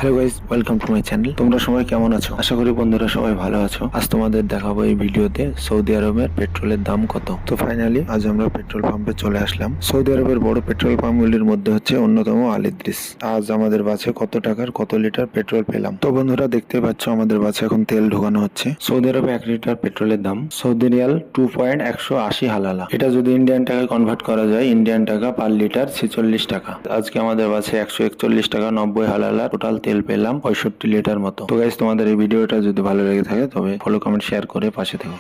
Hello guys, welcome to my channel. তোমরা সবাই কেমন আছো? আশা করি বন্ধুরা সবাই ভালো আছো। আজ তোমাদের দেখাবো এই ভিডিওতে সৌদি আরবের পেট্রোলের দাম কত। তো ফাইনালি আজ আমরা পেট্রোল পাম্পে চলে আসলাম। সৌদি আরবের বড় পেট্রোল পাম্পগুলির মধ্যে হচ্ছে অন্যতম আল ইদ্রিস। আজ আমাদের বাসে কত টাকার কত লিটার পেট্রোল পেলাম। তো বন্ধুরা দেখতে পাচ্ছ আমাদের বাসে এখন তেল ঢোকানো হচ্ছে। সৌদি আরবে 1 লিটার পেট্রোলের দাম সৌদি রিয়াল 2.180 হালালা। এটা যদি ইন্ডিয়ান টাকায় কনভার্ট করা যায়, ইন্ডিয়ান টাকা পার লিটার 46 টাকা। আজকে আমাদের বাসে 141 টাকা 90 হালালা টোটাল তেল পেলাম 65 লিটার মতো। তো গাইস, তোমাদের এই ভিডিওটা যদি ভালো লেগে থাকে তবে ফলো, কমেন্ট, শেয়ার করে পাশে থেকো।